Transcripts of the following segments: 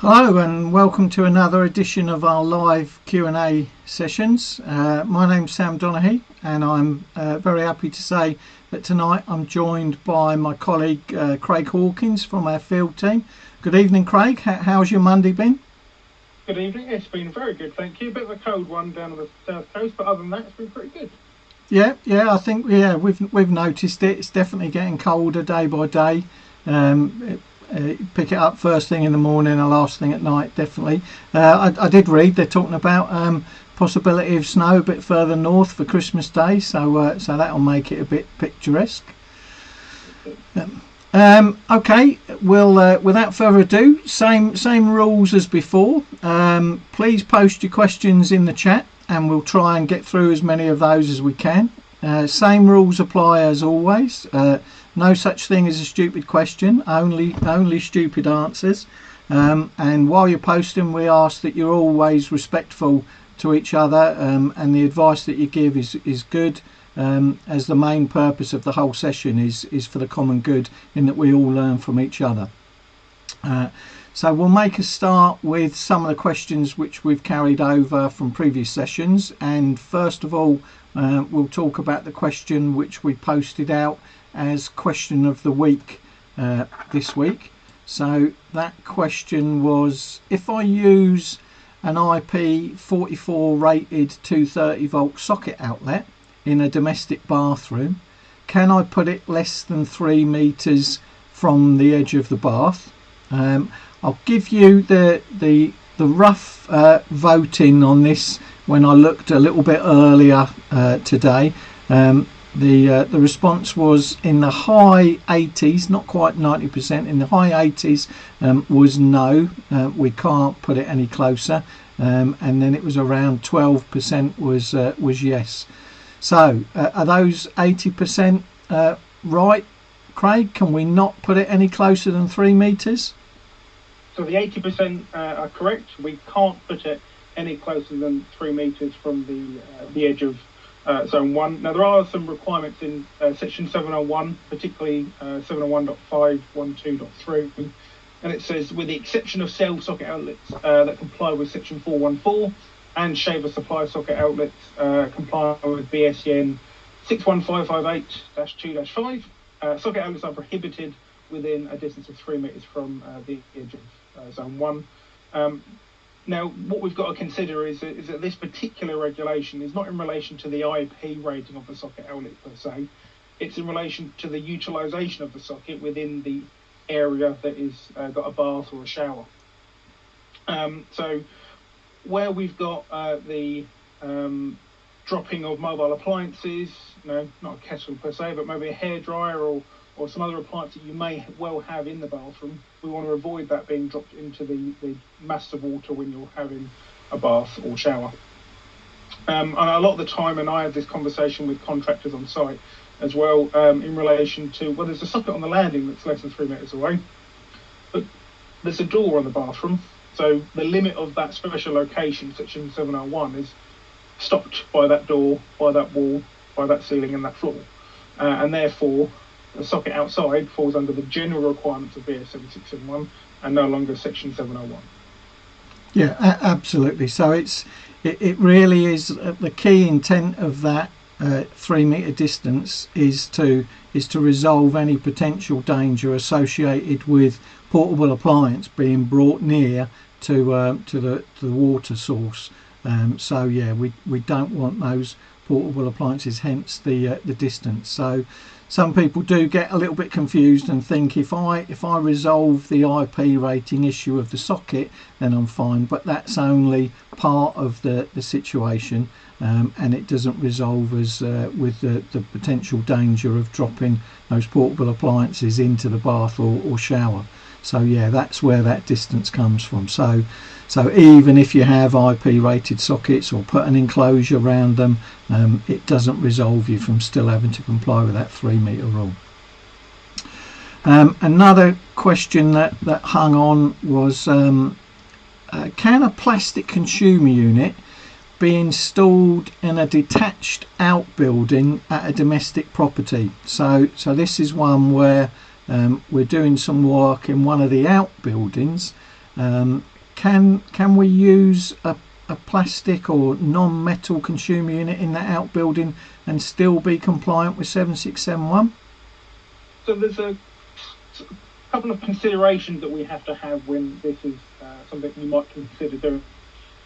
Hello and welcome to another edition of our live Q&A sessions. My name's Sam Donaghy and I'm very happy to say that tonight I'm joined by my colleague Craig Hawkins from our field team. Good evening, Craig. How's your Monday been? Good evening. It's been very good, thank you. A bit of a cold one down on the south coast, but other than that, it's been pretty good. Yeah, I think we've noticed it. It's definitely getting colder day by day. Pick it up first thing in the morning and last thing at night, definitely. I did read they're talking about possibility of snow a bit further north for Christmas Day, so that'll make it a bit picturesque. Okay, we'll without further ado, same rules as before. Please post your questions in the chat and we'll try and get through as many of those as we can. Same rules apply as always. No such thing as a stupid question, only stupid answers. And while you're posting, we ask that you're always respectful to each other, and the advice that you give is good, as the main purpose of the whole session is for the common good, in that we all learn from each other. So we'll make a start with some of the questions which we've carried over from previous sessions, and first of all we'll talk about the question which we posted out as question of the week this week. So that question was, if I use an IP44 rated 230 volt socket outlet in a domestic bathroom, can I put it less than 3 meters from the edge of the bath? I'll give you the rough voting on this when I looked a little bit earlier today. The response was in the high 80s, not quite 90%, in the high 80s was no, we can't put it any closer, and then it was around 12% was yes. So are those 80% right, Craig? Can we not put it any closer than 3 meters? So the 80% are correct. We can't put it any closer than 3 meters from the edge of Zone 1. Now there are some requirements in section 701, particularly 701.512.3, and it says, with the exception of cell socket outlets that comply with section 414 and shaver supply socket outlets comply with BSEN 61558-2-5, socket outlets are prohibited within a distance of 3 meters from the edge of Zone 1. Now, what we've got to consider is that this particular regulation is not in relation to the IP rating of the socket outlet per se. It's in relation to the utilisation of the socket within the area that is got a bath or a shower. So where we've got the dropping of mobile appliances, not a kettle per se, but maybe a hairdryer or some other appliance that you may well have in the bathroom, we want to avoid that being dropped into the mass of water when you're having a bath or shower. And a lot of the time, and I have this conversation with contractors on site as well, in relation to, well, there's a socket on the landing that's less than 3 meters away, but there's a door on the bathroom, so the limit of that special location, section 701, is stopped by that door, by that wall, by that ceiling and that floor, and therefore the socket outside falls under the general requirements of BS 7671 and no longer section 701. Yeah, absolutely. So it really is the key intent of that 3 meter distance is to resolve any potential danger associated with portable appliance being brought near to the water source. So yeah, we don't want those portable appliances, hence the distance. So some people do get a little bit confused and think if I resolve the IP rating issue of the socket, then I'm fine, but that's only part of the situation, and it doesn't resolve us with the potential danger of dropping those portable appliances into the bath or shower. So yeah, that's where that distance comes from. So even if you have IP rated sockets or put an enclosure around them, it doesn't resolve you from still having to comply with that 3 meter rule. Another question that hung on was, can a plastic consumer unit be installed in a detached outbuilding at a domestic property? So this is one where we're doing some work in one of the outbuildings can we use a plastic or non-metal consumer unit in that outbuilding and still be compliant with 7671? So there's a couple of considerations that we have to have when this is something we might consider doing.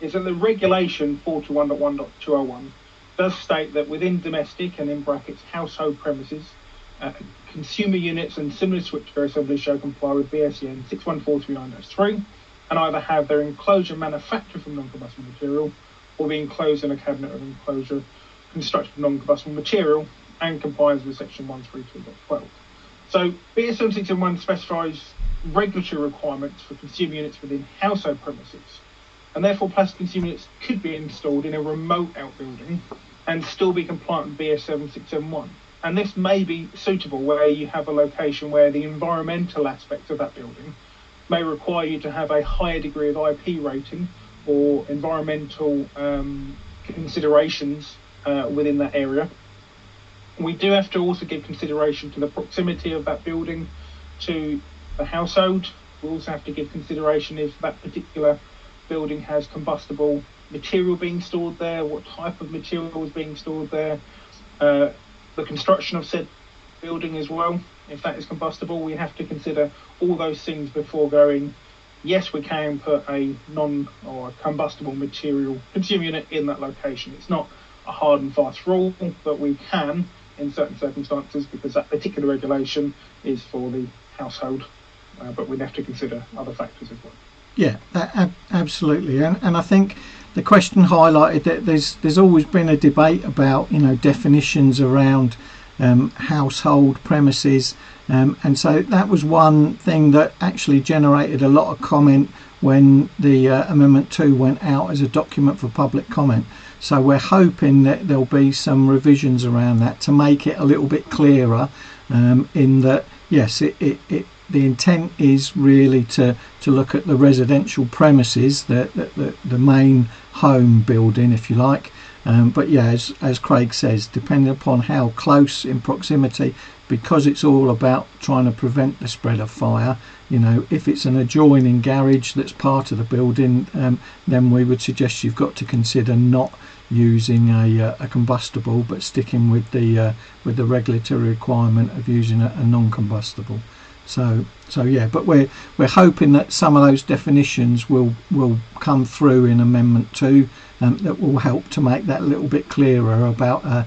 Is that the regulation 41.1.201 does state that within domestic and in brackets household premises, consumer units and similar switchgear assemblies shall comply with BSEN 61439-3 and either have their enclosure manufactured from non-combustible material or be enclosed in a cabinet of enclosure constructed from non-combustible material and complies with section 132.12. So BS 7671 specifies regulatory requirements for consumer units within household premises, and therefore plastic consumer units could be installed in a remote outbuilding and still be compliant with BS 7671. And this may be suitable where you have a location where the environmental aspects of that building may require you to have a higher degree of IP rating or environmental considerations within that area. We do have to also give consideration to the proximity of that building to the household. We also have to give consideration if that particular building has combustible material being stored there, what type of material is being stored there, the construction of said building as well. If that is combustible, we have to consider all those things before going, yes, we can put a non or a combustible material consumer unit in that location. It's not a hard and fast rule, but we can in certain circumstances because that particular regulation is for the household, but we'd have to consider other factors as well. Yeah, absolutely, and I think the question highlighted that there's always been a debate about definitions around household premises, and so that was one thing that actually generated a lot of comment when the Amendment 2 went out as a document for public comment. So we're hoping that there'll be some revisions around that to make it a little bit clearer, in that yes, the intent is really to look at the residential premises, the main home building, if you like. But yeah, as Craig says, depending upon how close in proximity, because it's all about trying to prevent the spread of fire, if it's an adjoining garage that's part of the building, then we would suggest you've got to consider not using a combustible, but sticking with the regulatory requirement of using a non-combustible. So yeah, but we're hoping that some of those definitions will come through in Amendment 2, that will help to make that a little bit clearer about a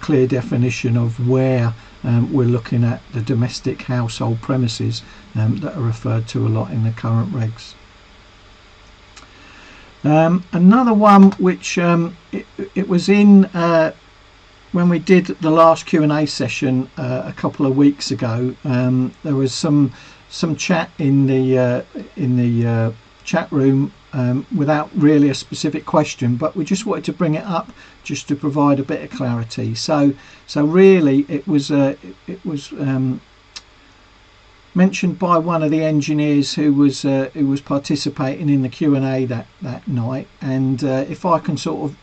clear definition of where we're looking at the domestic household premises that are referred to a lot in the current regs. Another one which it was in when we did the last Q&A session a couple of weeks ago. There was some chat in the chat room without really a specific question, but we just wanted to bring it up just to provide a bit of clarity. So really it was mentioned by one of the engineers who was participating in the Q&A that night, and if I can sort of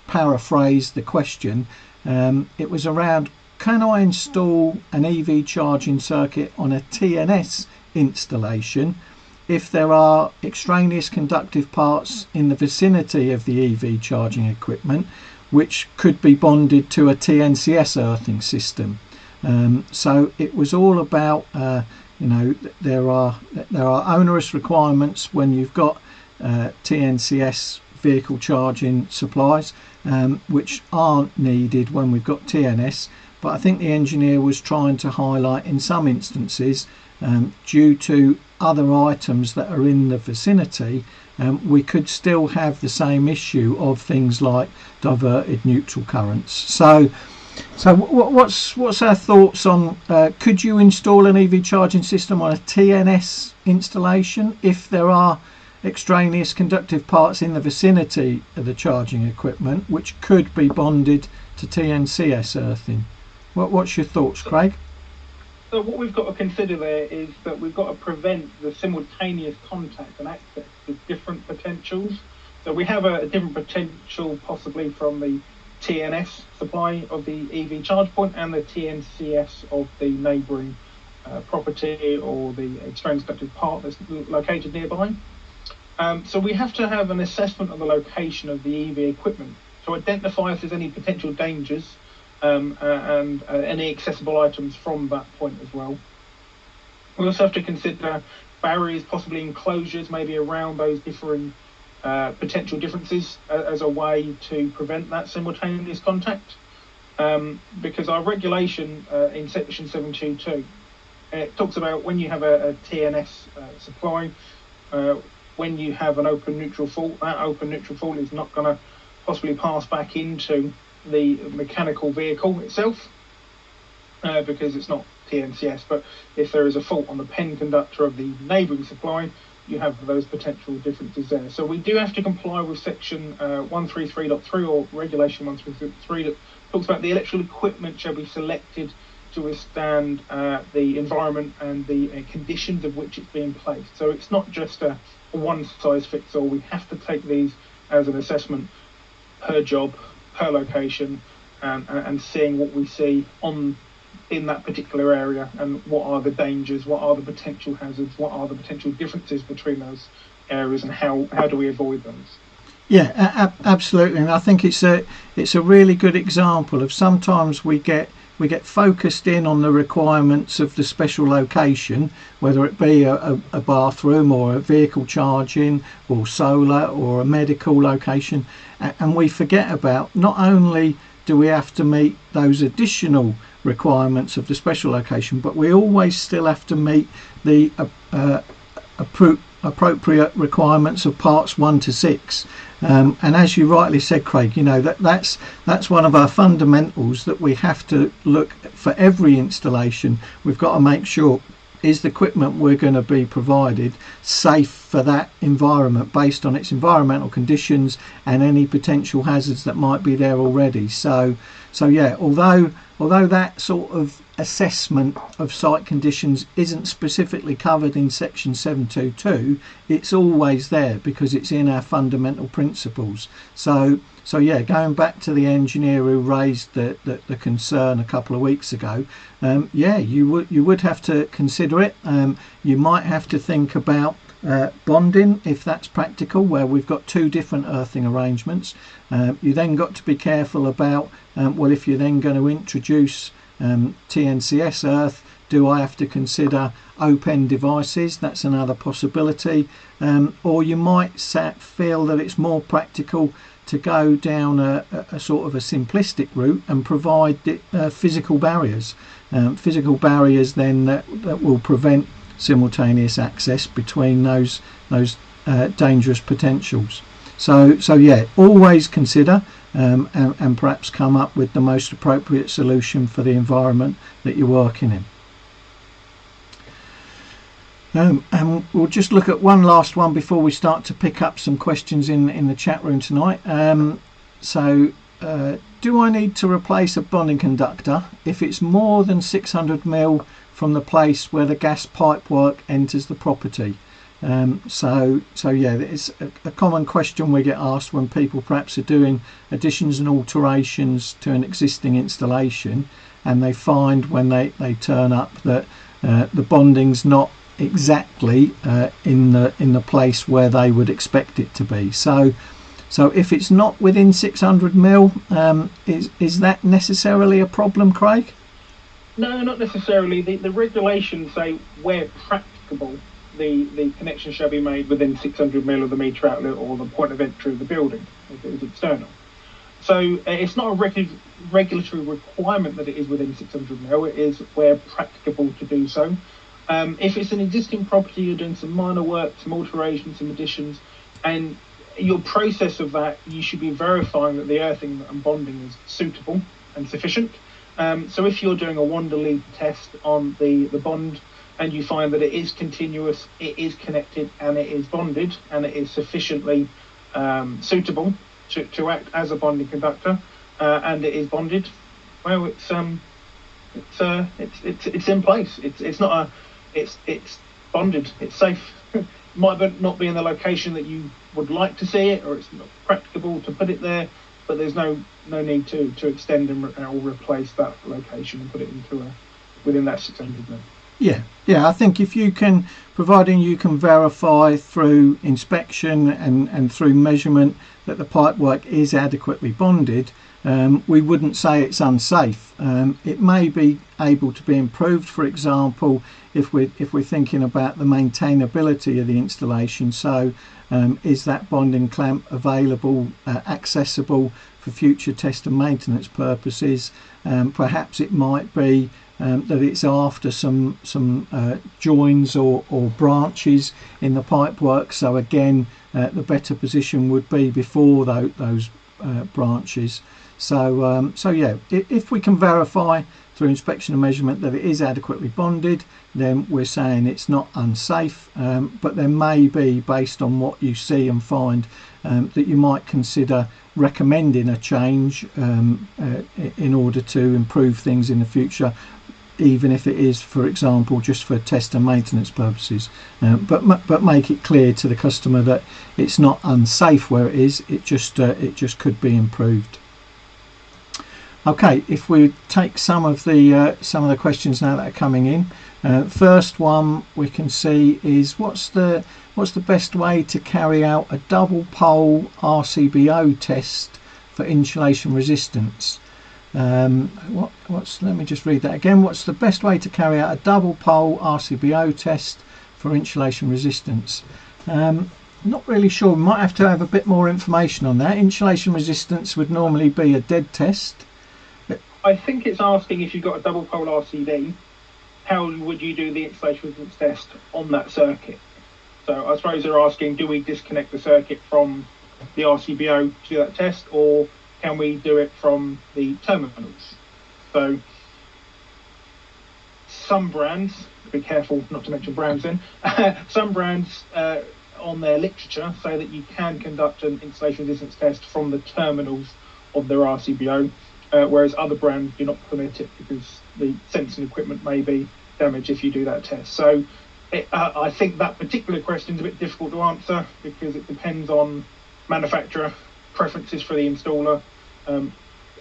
paraphrase the question, it was around, can I install an EV charging circuit on a TNS installation if there are extraneous conductive parts in the vicinity of the EV charging equipment which could be bonded to a TNCS earthing system? So it was all about there are onerous requirements when you've got TNCS vehicle charging supplies, which aren't needed when we've got TNS. But I think the engineer was trying to highlight in some instances, due to other items that are in the vicinity, we could still have the same issue of things like diverted neutral currents. So what's our thoughts on could you install an EV charging system on a TNS installation if there are extraneous conductive parts in the vicinity of the charging equipment which could be bonded to TNCS earthing? What's your thoughts, Craig? So what we've got to consider there is that we've got to prevent the simultaneous contact and access to different potentials. So we have a different potential possibly from the TNS supply of the EV charge point and the TNCS of the neighbouring property or the extraneous conductive part that's located nearby. So we have to have an assessment of the location of the EV equipment to identify if there's any potential dangers and any accessible items from that point as well. We also have to consider barriers, possibly enclosures, maybe around those differing potential differences as a way to prevent that simultaneous contact. Because our regulation in section 722, it talks about when you have a TNS supply, when you have an open neutral fault, that open neutral fault is not going to possibly pass back into the mechanical vehicle itself because it's not TNCS. But if there is a fault on the pen conductor of the neighbouring supply, you have those potential differences there. So we do have to comply with section 133.3 or regulation 133 that talks about the electrical equipment shall be selected to withstand the environment and the conditions of which it's being placed. So it's not just a one size fits all. We have to take these as an assessment per job, per location, and seeing what we see in that particular area and what are the dangers, what are the potential hazards, what are the potential differences between those areas, and how do we avoid those. Yeah, absolutely, and I think it's a really good example of sometimes we get focused in on the requirements of the special location, whether it be a bathroom or a vehicle charging or solar or a medical location, and we forget about not only do we have to meet those additional requirements of the special location, but we always still have to meet the appropriate requirements of parts 1 to 6. And as you rightly said, Craig, you know that's one of our fundamentals that we have to look for every installation. We've got to make sure is the equipment we're going to be provided safe for that environment based on its environmental conditions and any potential hazards that might be there already. So yeah, although that sort of assessment of site conditions isn't specifically covered in section 722, it's always there because it's in our fundamental principles. So yeah, going back to the engineer who raised the concern a couple of weeks ago, yeah, you would have to consider it. You might have to think about bonding if that's practical, where we've got two different earthing arrangements. You then got to be careful about well, if you're then going to introduce TNCS earth, do I have to consider open devices? That's another possibility. Or you might feel that it's more practical to go down a sort of a simplistic route and provide physical barriers. Physical barriers then that will prevent simultaneous access between those dangerous potentials. So yeah, always consider and perhaps come up with the most appropriate solution for the environment that you're working in. And we'll just look at one last one before we start to pick up some questions in the chat room tonight. Do I need to replace a bonding conductor if it's more than 600 mil from the place where the gas pipe work enters the property? So yeah, it's a common question we get asked when people perhaps are doing additions and alterations to an existing installation, and they find when they turn up that the bonding's not exactly in the place where they would expect it to be. So if it's not within 600 mil, is that necessarily a problem, Craig? No, not necessarily. The regulations say where practicable the connection shall be made within 600 mil of the meter outlet or the point of entry of the building if it is external. So it's not a regulatory requirement that it is within 600 mil. It is where practicable to do so. If it's an existing property, you're doing some minor work, some alterations, some additions, and your process of that, you should be verifying that the earthing and bonding is suitable and sufficient. So if you're doing a wander lead test on the bond and you find that it is continuous, it is connected, and it is bonded, and it is sufficiently suitable to act as a bonding conductor, and it is bonded, well, it's in place. It's bonded. It's safe. Might not be in the location that you would like to see it, or it's not practicable to put it there, but there's no need to extend or replace that location and put it into within that 600 mil. Yeah, Yeah, I think if you can, providing you can verify through inspection and through measurement that the pipework is adequately bonded, we wouldn't say it's unsafe. It may be able to be improved, for example, if we're thinking about the maintainability of the installation. So is that bonding clamp available, accessible for future test and maintenance purposes? Perhaps it might be that it's after some joins or branches in the pipework. So again, the better position would be before those branches. So yeah, if we can verify through inspection and measurement that it is adequately bonded, then we're saying it's not unsafe. But there may be, based on what you see and find, that you might consider recommending a change in order to improve things in the future, even if it is, for example, just for test and maintenance purposes. But make it clear to the customer that it's not unsafe where it is. It just could be improved. Okay, if we take some of the questions now that are coming in. First one we can see is what's the best way to carry out a double pole RCBO test for insulation resistance? Let me just read that again. What's the best way to carry out a double pole RCBO test for insulation resistance? Not really sure. We might have to have a bit more information on that. Insulation resistance would normally be a dead test. I think it's asking, if you've got a double pole RCB, how would you do the insulation resistance test on that circuit? So I suppose they're asking, do we disconnect the circuit from the RCBO to do that test, or can we do it from the terminals? So some brands, be careful not to mention brands then, some brands on their literature say that you can conduct an insulation resistance test from the terminals of their RCBO, whereas other brands do not permit it because the sensing equipment may be damaged if you do that test. So I think that particular question is a bit difficult to answer because it depends on manufacturer preferences for the installer. An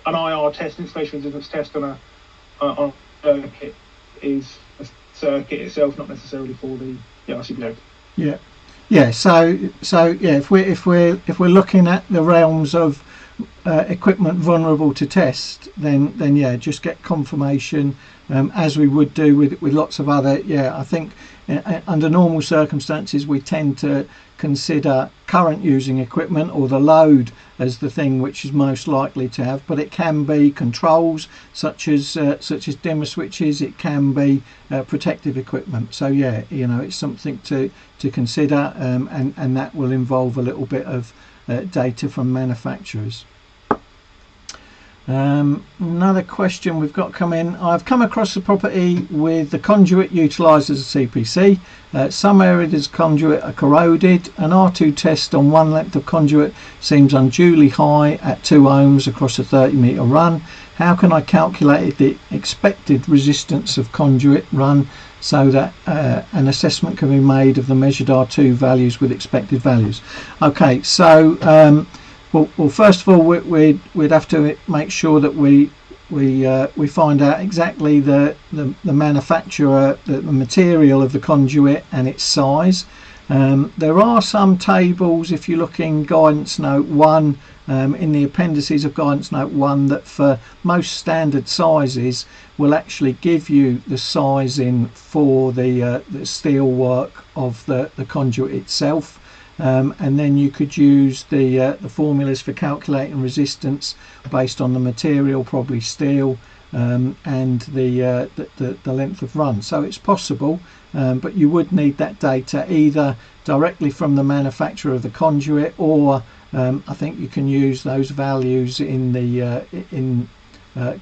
IR test, insulation resistance test on a circuit, is a circuit itself, not necessarily for the RCBO. Yeah. So yeah, if we're looking at the realms of equipment vulnerable to test, then yeah, just get confirmation, as we would do with lots of other. Yeah, I think under normal circumstances we tend to consider current using equipment or the load as the thing which is most likely to have, but it can be controls such as dimmer switches, it can be protective equipment. So yeah, it's something to consider, and that will involve a little bit of data from manufacturers. Another question we've got come in. I've come across the property with the conduit utilised as a CPC. Some areas of conduit are corroded. An R2 test on one length of conduit seems unduly high at 2 ohms across a 30-metre run. How can I calculate the expected resistance of conduit run so that an assessment can be made of the measured R2 values with expected values? Okay, so well, first of all, we'd have to make sure that we find out exactly the manufacturer, the material of the conduit and its size. There are some tables, if you look in Guidance Note 1, in the appendices of Guidance Note 1, that for most standard sizes will actually give you the sizing for the steel work of the conduit itself. And then you could use the formulas for calculating resistance based on the material, probably steel, and the length of run. So it's possible, but you would need that data either directly from the manufacturer of the conduit, or I think you can use those values in the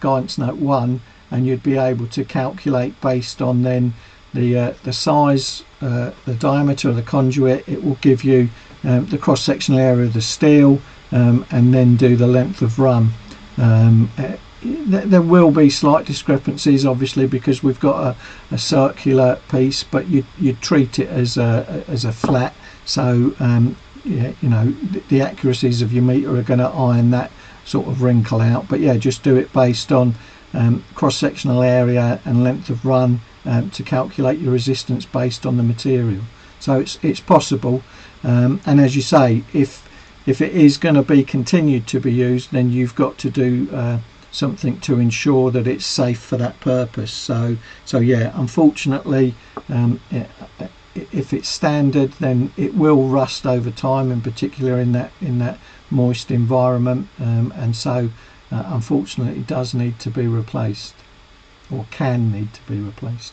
Guidance Note 1, and you'd be able to calculate based on then the size, the diameter of the conduit. It will give you the cross-sectional area of the steel, and then do the length of run. There will be slight discrepancies, obviously, because we've got a circular piece, but you treat it as a flat. So yeah, the accuracies of your meter are going to iron that sort of wrinkle out. But yeah, just do it based on cross-sectional area and length of run to calculate your resistance based on the material. So it's possible, and as you say, if it is going to be continued to be used, then you've got to do something to ensure that it's safe for that purpose. So yeah, unfortunately, if it's standard, then it will rust over time, in particular in that moist environment, and so unfortunately it does need to be replaced, or can need to be replaced.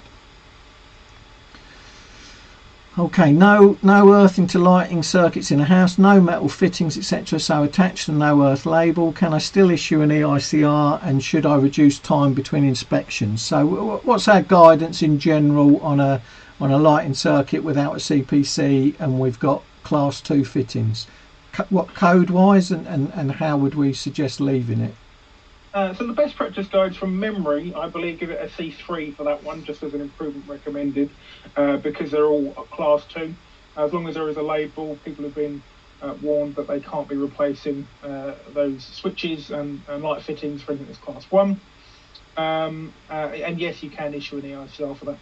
Okay, no earthing to lighting circuits in a house, no metal fittings, etc. So attached and no earth label. Can I still issue an EICR, and should I reduce time between inspections? So what's our guidance in general on a lighting circuit without a CPC, and we've got class 2 fittings? What code wise, and how would we suggest leaving it? So the best practice guides from memory, I believe, give it a C3 for that one, just as an improvement recommended, because they're all class 2. As long as there is a label, people have been warned that they can't be replacing those switches and light fittings for anything that's class 1. And yes, you can issue an EICR for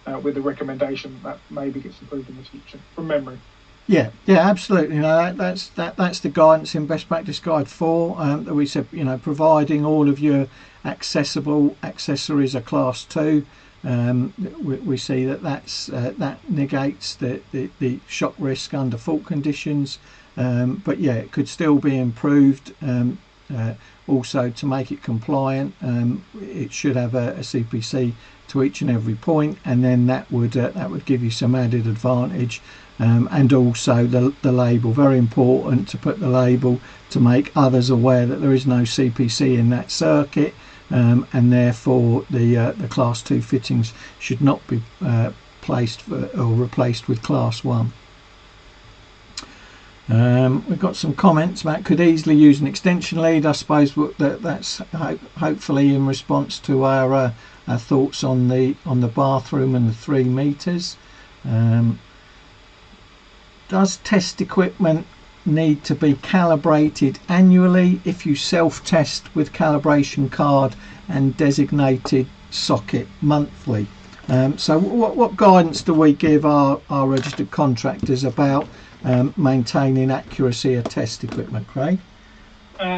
that, with the recommendation that maybe gets improved in the future, from memory. Yeah, absolutely. That's the guidance in Best Practice Guide 4 that we said. Providing all of your accessible accessories are Class 2. We see that negates the shock risk under fault conditions. But yeah, it could still be improved. Also, to make it compliant, it should have a CPC to each and every point, and then that would give you some added advantage. And also the label, very important to put the label to make others aware that there is no CPC in that circuit, and therefore the class 2 fittings should not be placed or replaced with class 1. We've got some comments about could easily use an extension lead. I suppose that's hopefully in response to our thoughts on the bathroom and the 3 meters. Does test equipment need to be calibrated annually if you self-test with calibration card and designated socket monthly? So what guidance do we give our registered contractors about maintaining accuracy of test equipment, Craig?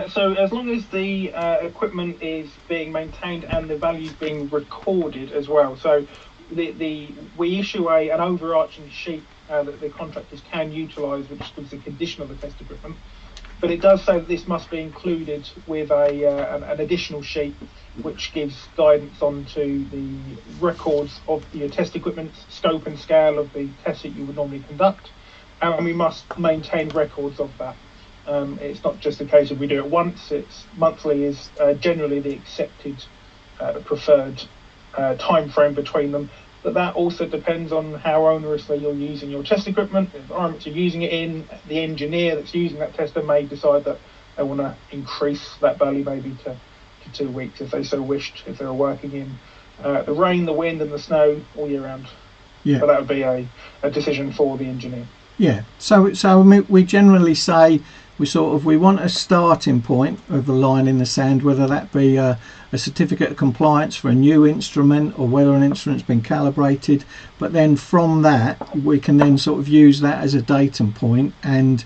So as long as the equipment is being maintained and the values being recorded as well. So we issue an overarching sheet that the contractors can utilise, which gives the condition of the test equipment. But it does say that this must be included with an additional sheet, which gives guidance onto the records of your test equipment, scope and scale of the tests that you would normally conduct, and we must maintain records of that. It's not just a case of we do it once. It's monthly is generally the accepted preferred time frame between them. But that also depends on how onerously you're using your test equipment, the environment you're using it in. The engineer that's using that tester may decide that they want to increase that value maybe to 2 weeks if they so wished, if they're working in the rain, the wind and the snow all year round. Yeah. But that would be a decision for the engineer. Yeah, so we generally say we want a starting point of a line in the sand, whether that be a certificate of compliance for a new instrument or whether an instrument's been calibrated. But then from that, we can then sort of use that as a datum point and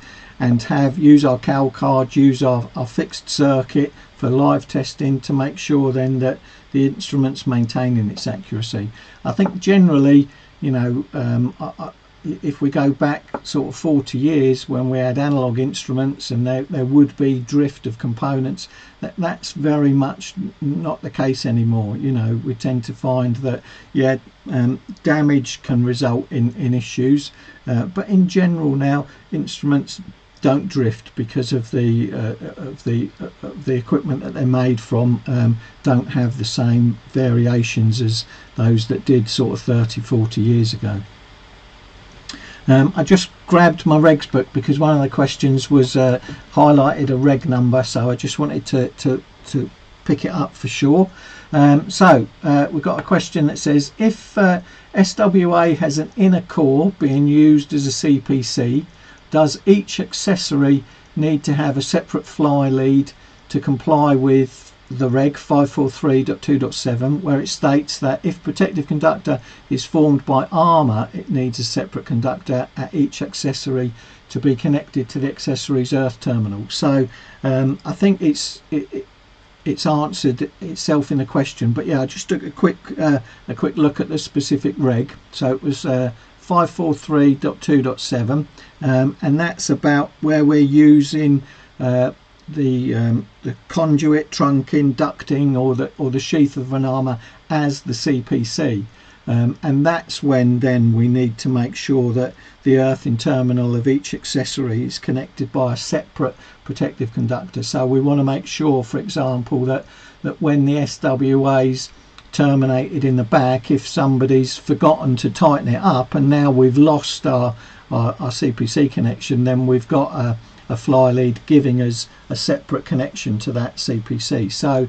use our cal card, use our fixed circuit for live testing to make sure then that the instrument's maintaining its accuracy. I think generally, if we go back sort of 40 years when we had analog instruments and there would be drift of components, that's very much not the case anymore. We tend to find that damage can result in issues, but in general now instruments don't drift because of the equipment that they're made from don't have the same variations as those that did sort of 30-40 years ago. I just grabbed my regs book because one of the questions was highlighted a reg number, so I just wanted to pick it up for sure. So we've got a question that says, if SWA has an inner core being used as a CPC, does each accessory need to have a separate fly lead to comply with the reg 543.2.7, where it states that if protective conductor is formed by armour, it needs a separate conductor at each accessory to be connected to the accessory's earth terminal. So I think it's answered itself in the question, but yeah, I just took a quick look at the specific reg. So it was 543.2.7, and that's about where we're using the conduit, trunking, ducting, or the sheath of an armour as the CPC, and that's when then we need to make sure that the earthing terminal of each accessory is connected by a separate protective conductor. So we want to make sure, for example, that when the SWA's terminated in the back, if somebody's forgotten to tighten it up and now we've lost our CPC connection, then we've got a fly lead giving us a separate connection to that CPC. So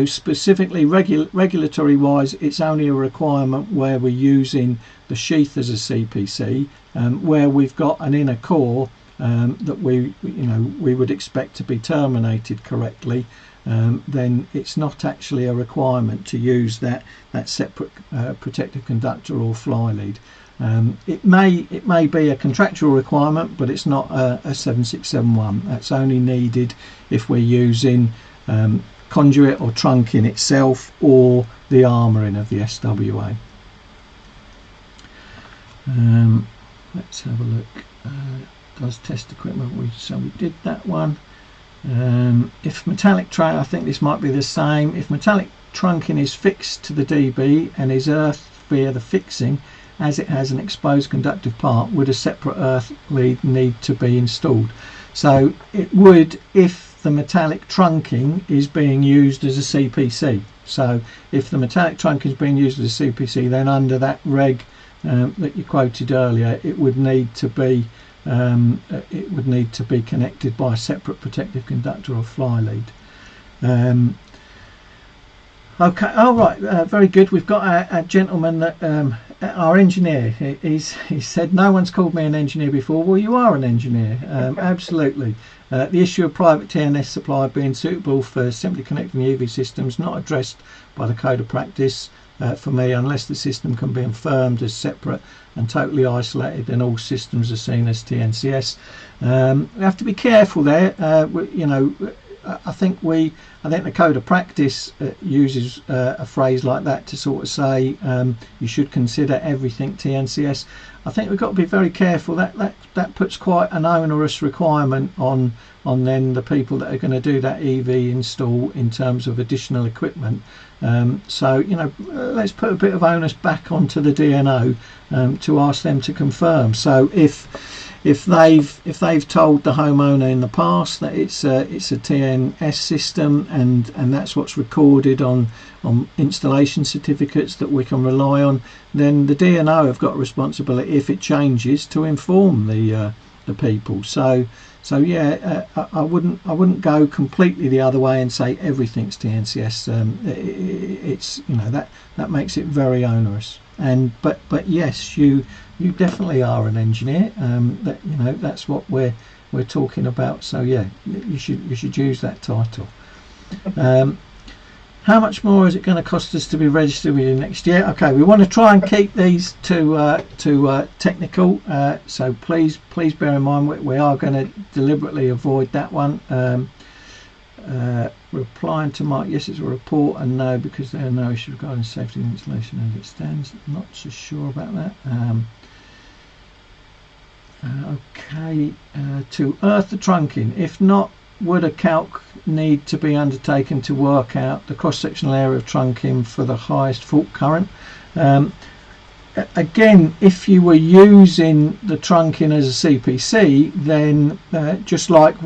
specifically regulatory wise, it's only a requirement where we're using the sheath as a CPC, where we've got an inner core that we would expect to be terminated correctly. Then it's not actually a requirement to use that separate protective conductor or fly lead. It may be a contractual requirement, but it's not a 7671. That's only needed if we're using conduit or trunking itself or the armouring of the SWA. Let's have a look. Does test equipment, so we did that one. If metallic trunk, I think this might be the same. If metallic trunking is fixed to the DB and is earthed via the fixing, as it has an exposed conductive part, would a separate earth lead need to be installed? So it would if the metallic trunking is being used as a CPC. So if the metallic trunk is being used as a CPC, then under that reg that you quoted earlier, it would need to be connected by a separate protective conductor or fly lead. Okay, all right, very good. We've got a gentleman that our engineer. He said no one's called me an engineer before. Well, you are an engineer, absolutely. The issue of private TNS supply being suitable for simply connecting the EV systems not addressed by the code of practice for me, unless the system can be affirmed as separate and totally isolated, and all systems are seen as TNCS. We have to be careful there. I think the code of practice uses a phrase like that to sort of say you should consider everything TNCS. I think we've got to be very careful. That puts quite an onerous requirement on then the people that are going to do that EV install in terms of additional equipment. So let's put a bit of onus back onto the DNO to ask them to confirm. So if they've told the homeowner in the past that it's a TNS system and that's what's recorded on installation certificates that we can rely on, then the DNO have got a responsibility if it changes to inform the people. So yeah, I wouldn't go completely the other way and say everything's TNCS. It's that makes it very onerous. But yes, you definitely are an engineer. That's what we're talking about. So yeah, you should use that title. How much more is it going to cost us to be registered with you next year? Okay, we want to try and keep these to technical. So please bear in mind we are going to deliberately avoid that one. Replying to Mike, yes, it's a report, and no, because there are no issues regarding safety and installation as it stands. Not so sure about that. Okay, to earth the trunking. If not, would a calc need to be undertaken to work out the cross-sectional area of trunking for the highest fault current? Again, if you were using the trunking as a CPC, then just like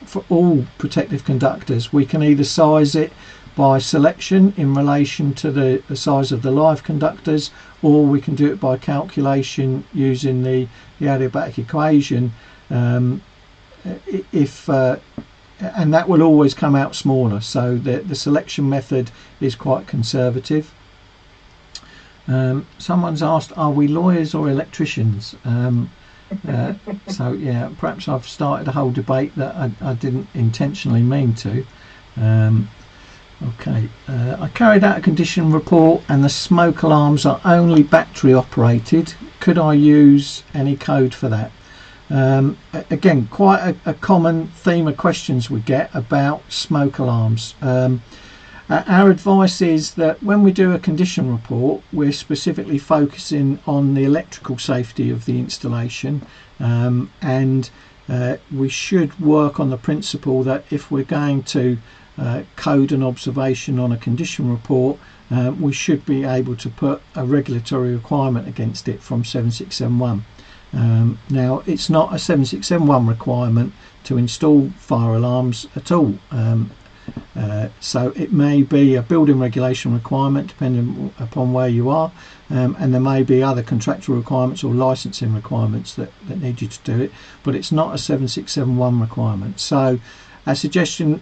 for all protective conductors, we can either size it by selection in relation to the size of the live conductors, or we can do it by calculation using the adiabatic equation. And that will always come out smaller, so the selection method is quite conservative. Someone's asked, are we lawyers or electricians? So yeah, perhaps I've started a whole debate that I didn't intentionally mean to. Okay, I carried out a condition report and the smoke alarms are only battery operated. Could I use any code for that? Again, quite a common theme of questions we get about smoke alarms. Our advice is that when we do a condition report, we're specifically focusing on the electrical safety of the installation, and we should work on the principle that if we're going to code an observation on a condition report, we should be able to put a regulatory requirement against it from 7671. Now, it's not a 7671 requirement to install fire alarms at all. So it may be a building regulation requirement depending upon where you are, and there may be other contractual requirements or licensing requirements that need you to do it, but it's not a 7671 requirement. So a suggestion,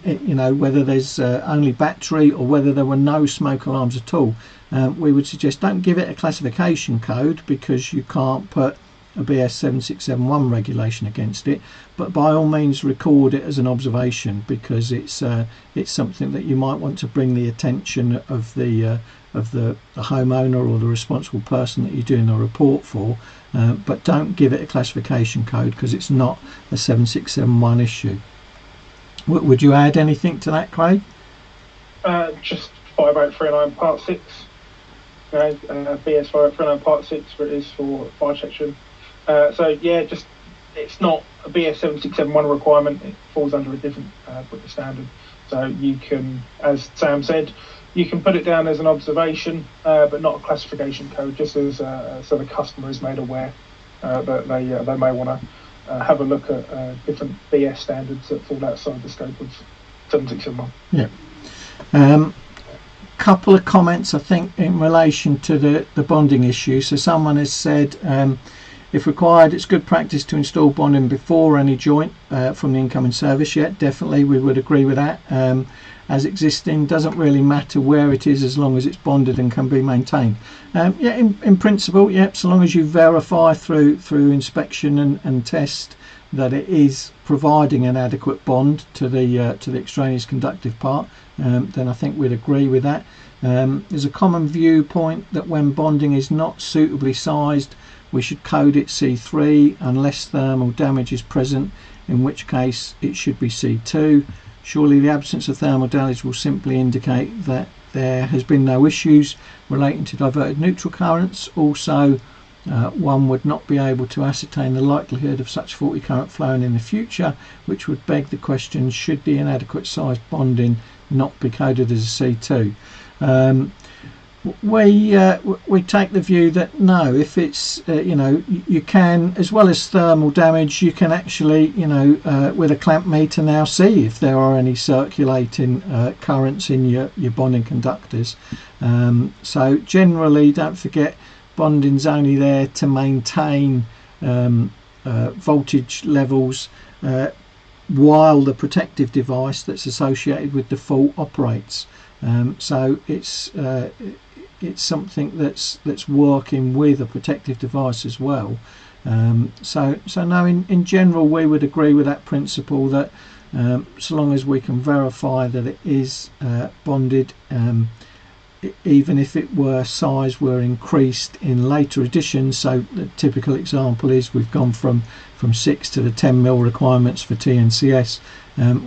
whether there's only battery or whether there were no smoke alarms at all, we would suggest don't give it a classification code because you can't put a BS 7671 regulation against it, but by all means record it as an observation because it's something that you might want to bring the attention of the homeowner or the responsible person that you're doing a report for, but don't give it a classification code because it's not a 7671 issue. Would you add anything to that, Craig? Just 5839 part 6, BS 5839 part 6, where it is for fire section. So yeah, just it's not a BS 7671 requirement. It falls under a different standard. So you can, as Sam said, you can put it down as an observation, but not a classification code, just as so the customer is made aware that they may want to have a look at different BS standards that fall outside the scope of 7671. Yeah. Couple of comments, I think, in relation to the bonding issue. So someone has said, if required, it's good practice to install bonding before any joint from the incoming service. Yet, definitely, we would agree with that. As existing, doesn't really matter where it is as long as it's bonded and can be maintained. In principle, so long as you verify through inspection and test that it is providing an adequate bond to the extraneous conductive part, then I think we'd agree with that. There's a common viewpoint that when bonding is not suitably sized, we should code it C3 unless thermal damage is present, in which case it should be C2. Surely the absence of thermal damage will simply indicate that there has been no issues relating to diverted neutral currents. Also, one would not be able to ascertain the likelihood of such faulty current flowing in the future, which would beg the question, should the inadequate sized bonding not be coded as a C2? We take the view that no, if it's you can, as well as thermal damage, you can actually with a clamp meter now see if there are any circulating currents in your bonding conductors. So generally, don't forget, bonding's only there to maintain voltage levels while the protective device that's associated with the fault operates. So it's something that's working with a protective device as well. So no, in general, we would agree with that principle that so long as we can verify that it is bonded, even if it were size were increased in later editions. So the typical example is we've gone from 6 to the 10 mil requirements for TNCS.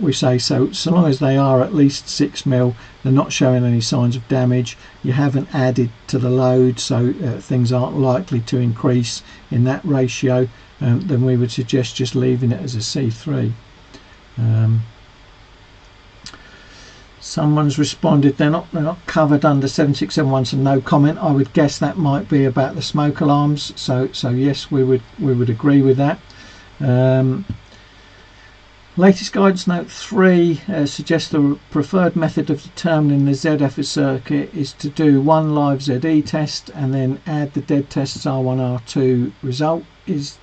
We say so long as they are at least 6 mil, they're not showing any signs of damage, you haven't added to the load, so things aren't likely to increase in that ratio, then we would suggest just leaving it as a C3. Someone's responded they're not covered under 7671, so no comment. I would guess that might be about the smoke alarms. So yes, we would agree with that. Latest guidance note 3 suggests the preferred method of determining the ZF circuit is to do one live ZE test and then add the dead tests R1, R2 result. Is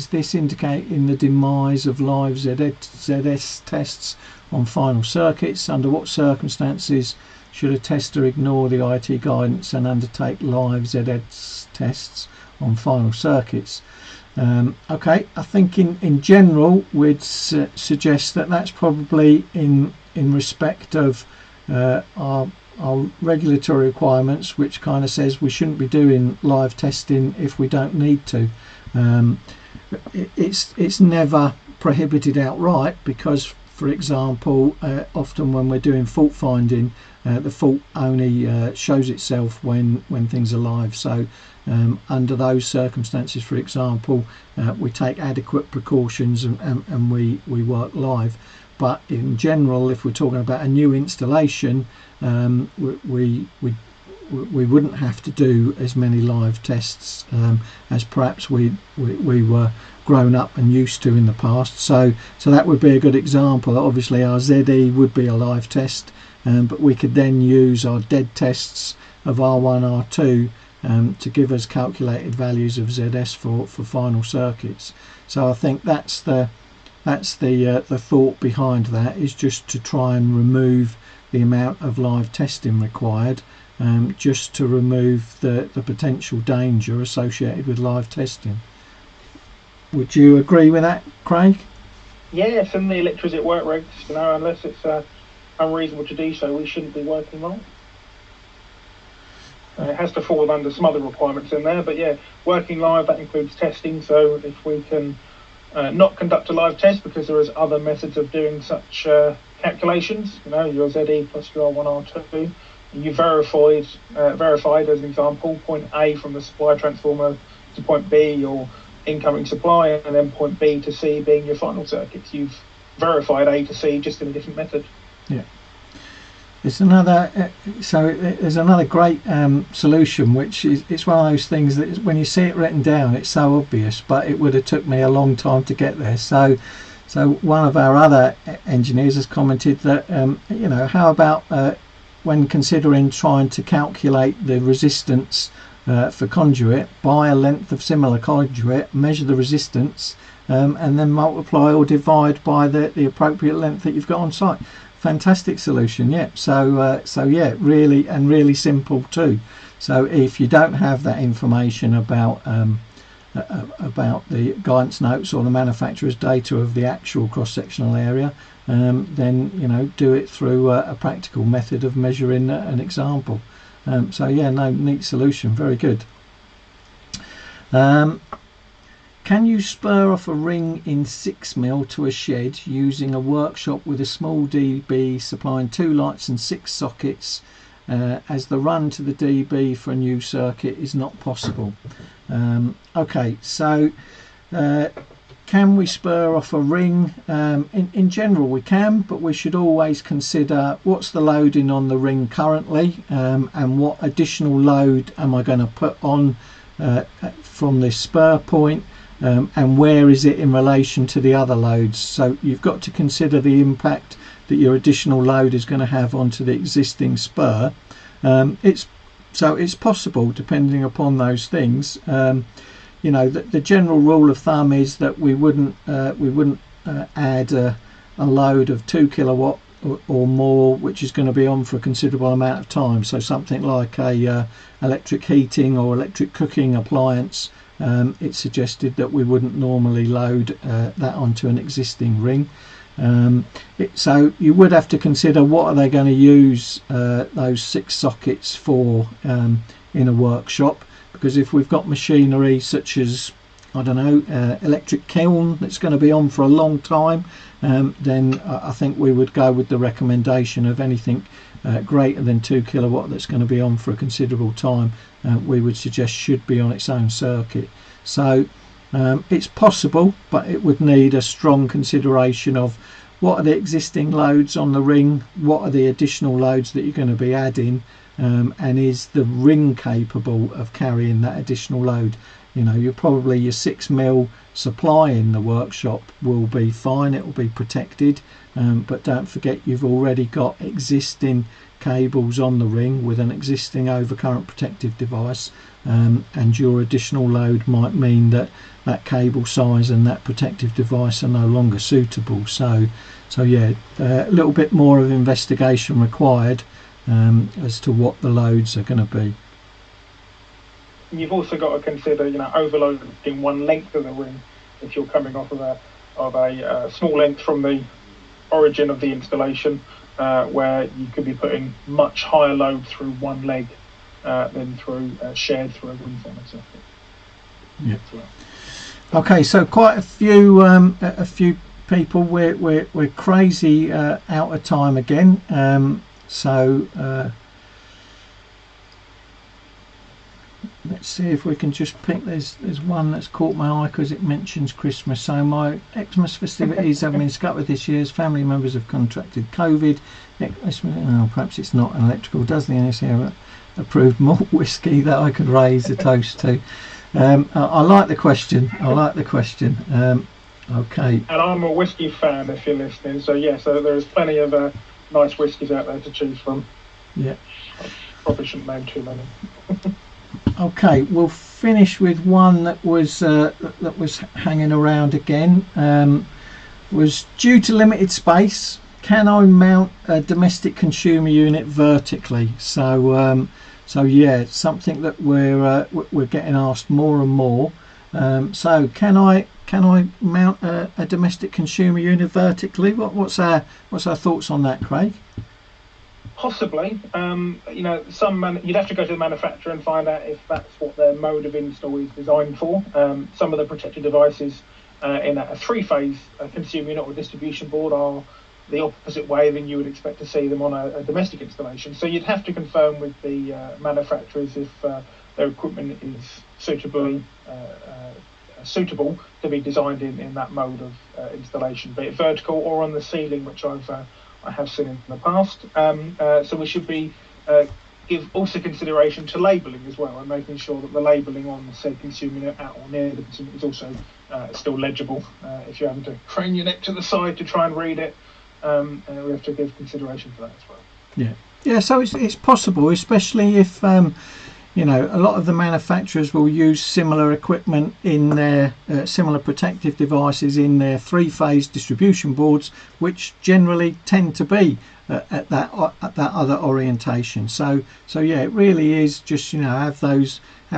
this indicating the demise of live ZS tests on final circuits? Under what circumstances should a tester ignore the IT guidance and undertake live ZS tests on final circuits? Okay, I think in general we'd suggest that that's probably in respect of our regulatory requirements, which kind of says we shouldn't be doing live testing if we don't need to. It's never prohibited outright, because, for example, often when we're doing fault finding, the fault only shows itself when things are live. So under those circumstances, for example, we take adequate precautions and we work live. But in general, if we're talking about a new installation, we wouldn't have to do as many live tests as perhaps we were grown up and used to in the past. So that would be a good example. Obviously our ZE would be a live test, but we could then use our dead tests of R1, R2 to give us calculated values of ZS for final circuits. So I think that's the thought behind that, is just to try and remove the amount of live testing required, just to remove the potential danger associated with live testing. Would you agree with that, Craig? Yes, and the electricity work regs, unless it's unreasonable to do so, we shouldn't be working live. It has to fall under some other requirements in there, but yeah, working live, that includes testing. So if we can not conduct a live test because there is other methods of doing such calculations, your ZE plus your R1, R2, you verified as an example point A from the supply transformer to point B, your incoming supply, and then point B to C being your final circuits. You've verified A to C just in a different method. Yeah. There's another great solution, which is, it's one of those things that when you see it written down, it's so obvious, but it would have took me a long time to get there. So one of our other engineers has commented that how about when considering trying to calculate the resistance for conduit, buy a length of similar conduit, measure the resistance, and then multiply or divide by the appropriate length that you've got on site. Fantastic solution. Yeah. So yeah, really simple too. So if you don't have that information about the guidance notes or the manufacturer's data of the actual cross-sectional area, then do it through a practical method of measuring an example. So yeah, neat solution, very good. Can you spur off a ring in 6mm to a shed using a workshop with a small DB supplying 2 lights and 6 sockets, as the run to the DB for a new circuit is not possible? Okay, so can we spur off a ring? In general we can, but we should always consider what's the loading on the ring currently, and what additional load am I going to put on from this spur point, and where is it in relation to the other loads. So you've got to consider the impact that your additional load is going to have onto the existing spur. It's possible, depending upon those things. The general rule of thumb is that we wouldn't add a load of 2 kilowatt or more, which is going to be on for a considerable amount of time. So something like a electric heating or electric cooking appliance, it's suggested that we wouldn't normally load that onto an existing ring. So you would have to consider what are they going to use those 6 sockets for in a workshop, because if we've got machinery such as, I don't know, electric kiln that's going to be on for a long time, then I think we would go with the recommendation of anything greater than 2 kilowatt that's going to be on for a considerable time. We would suggest should be on its own circuit. So it's possible, but it would need a strong consideration of what are the existing loads on the ring, what are the additional loads that you're going to be adding, and is the ring capable of carrying that additional load. You're probably your 6mm supply in the workshop will be fine, it will be protected, but don't forget you've already got existing cables on the ring with an existing overcurrent protective device, and your additional load might mean that that cable size and that protective device are no longer suitable. So yeah, a little bit more of investigation required as to what the loads are going to be. You've also got to consider, overloading one length of the ring if you're coming off of a small length from the origin of the installation, where you could be putting much higher load through one leg than through shared through a wind farm circuit. Yeah. Okay, so quite a few people. We're crazy out of time again. Let's see if we can just pick. There's one that's caught my eye because it mentions Christmas. So my Xmas festivities have been scuppered this year as family members have contracted COVID. Perhaps it's not an electrical. Does the NSA have approved malt whisky that I could raise a toast to? I like the question. Okay. And I'm a whisky fan, if you're listening. So so there's plenty of nice whiskies out there to choose from. Yeah. Probably shouldn't name too many. Okay, we'll finish with one that was hanging around again. Was due to limited space, can I mount a domestic consumer unit vertically? So yeah, something that we're getting asked more and more. So can I mount a domestic consumer unit vertically? What's our thoughts on that, Craig? Possibly. You'd have to go to the manufacturer and find out if that's what their mode of install is designed for. Some of the protected devices in a three-phase consumer unit or distribution board are the opposite way than you would expect to see them on a domestic installation. So you'd have to confirm with the manufacturers if their equipment is suitable to be designed in that mode of installation, be it vertical or on the ceiling, which I have seen in the past. So we should be give also consideration to labelling as well, and making sure that the labelling on the said consumer unit at or near the consumer is also still legible. If you're having to crane your neck to the side to try and read it, we have to give consideration for that as well. Yeah. So it's possible, especially if a lot of the manufacturers will use similar equipment in their similar protective devices in their three-phase distribution boards, which generally tend to be at that other orientation. So yeah, it really is just have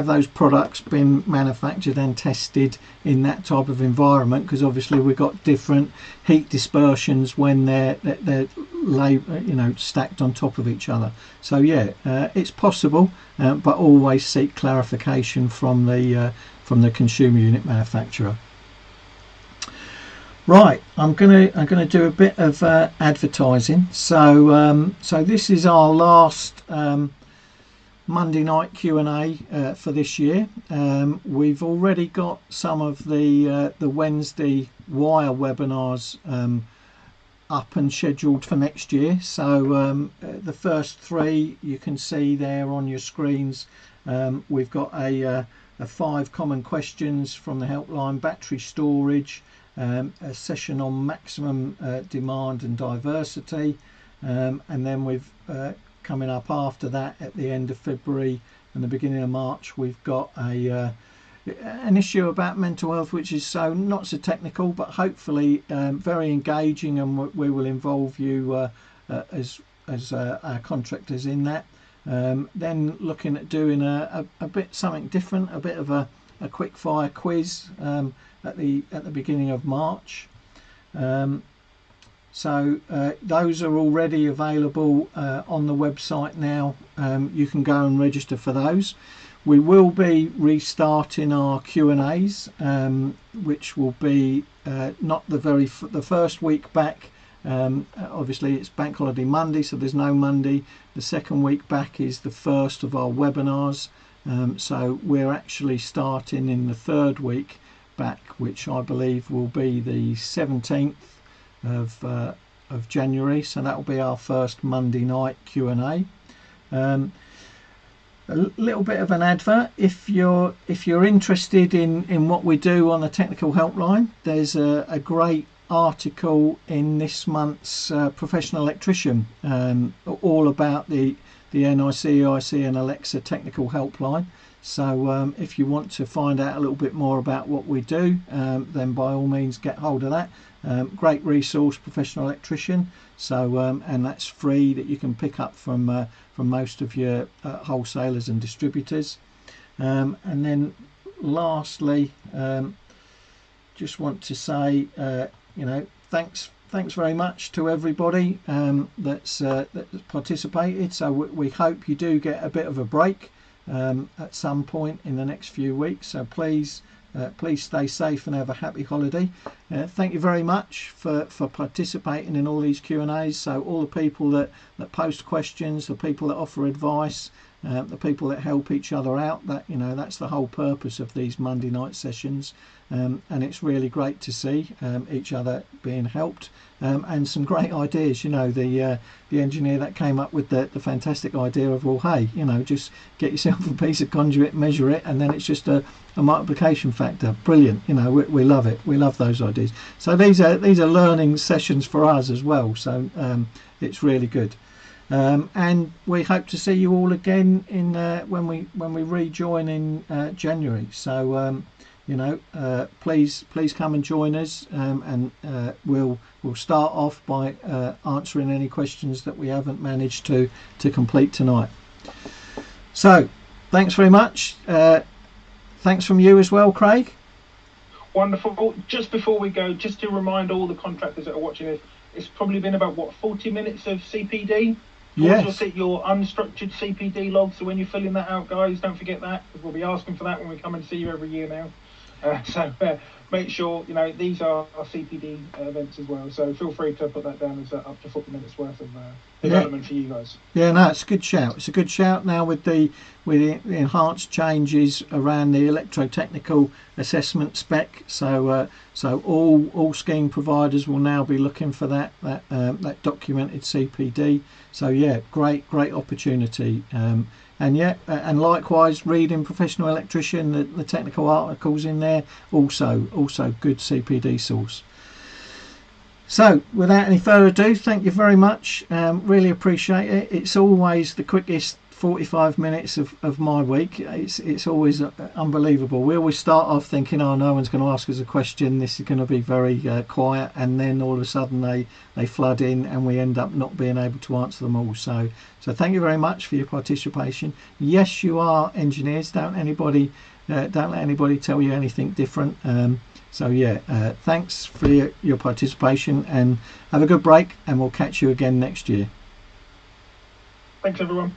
those products been manufactured and tested in that type of environment, because obviously we've got different heat dispersions when they're stacked on top of each other. So yeah, it's possible, but always seek clarification from the consumer unit manufacturer. Right, I'm gonna do a bit of advertising. So this is our last Monday night Q&A for this year. We've already got some of the Wednesday wire webinars up and scheduled for next year. So the first three you can see there on your screens. We've got a 5 common questions from the helpline, battery storage, a session on maximum demand and diversity, and then we've coming up after that at the end of February and the beginning of March, we've got an issue about mental health, which is not so technical, but hopefully very engaging, and we will involve you as our contractors in that. Then looking at doing a bit something different, a bit of a quick fire quiz at the beginning of March. So those are already available on the website now. You can go and register for those. We will be restarting our Q&As, which will be not the first week back. Obviously it's Bank Holiday Monday, so there's no Monday. The second week back is the first of our webinars. So we're actually starting in the third week back, which I believe will be the 17th of January. So that will be our first Monday night Q&A. A little bit of an advert. If you're interested in what we do on the technical helpline, there's a great article in this month's Professional Electrician, all about the NIC, EIC and Alexa technical helpline. So if you want to find out a little bit more about what we do, then by all means get hold of that. Great resource, Professional Electrician. So and that's free, that you can pick up from most of your wholesalers and distributors. And then lastly, just want to say, thanks thanks very much to everybody that's participated. So we hope you do get a bit of a break at some point in the next few weeks. So please stay safe and have a happy holiday. Thank you very much for participating in all these Q&As. So all the people that post questions, the people that offer advice, the people that help each other out, that's the whole purpose of these Monday night sessions. And it's really great to see each other being helped, and some great ideas. The engineer that came up with the fantastic idea of, well, hey, just get yourself a piece of conduit, measure it, and then it's just a multiplication factor. Brilliant. We love it. We love those ideas. So these are learning sessions for us as well. So it's really good. And we hope to see you all again in when we rejoin in January. So please come and join us, and we'll start off by answering any questions that we haven't managed to complete tonight. So thanks very much. Thanks from you as well, Craig. Wonderful. Just before we go, just to remind all the contractors that are watching this, it's probably been about 40 minutes of CPD. Yes. Your unstructured CPD log. So when you're filling that out, guys, don't forget that, because we'll be asking for that when we come and see you every year now. So make sure these are CPD events as well. So feel free to put that down as up to 40 minutes worth of development for you guys. Yeah, no, it's a good shout. It's a good shout now with the enhanced changes around the electrotechnical assessment spec. So all scheme providers will now be looking for that documented CPD. So yeah, great opportunity. And likewise, reading Professional Electrician, the technical articles in there, also good CPD source. So without any further ado, thank you very much. Really appreciate it. It's always the quickest 45 minutes of my week. It's always unbelievable. We always start off thinking, oh, no one's going to ask us a question, this is going to be very quiet, and then all of a sudden they flood in and we end up not being able to answer them all. So thank you very much for your participation. Yes, you are engineers. Don't let anybody tell you anything different. Thanks for your participation, and have a good break, and we'll catch you again next year. Thanks everyone.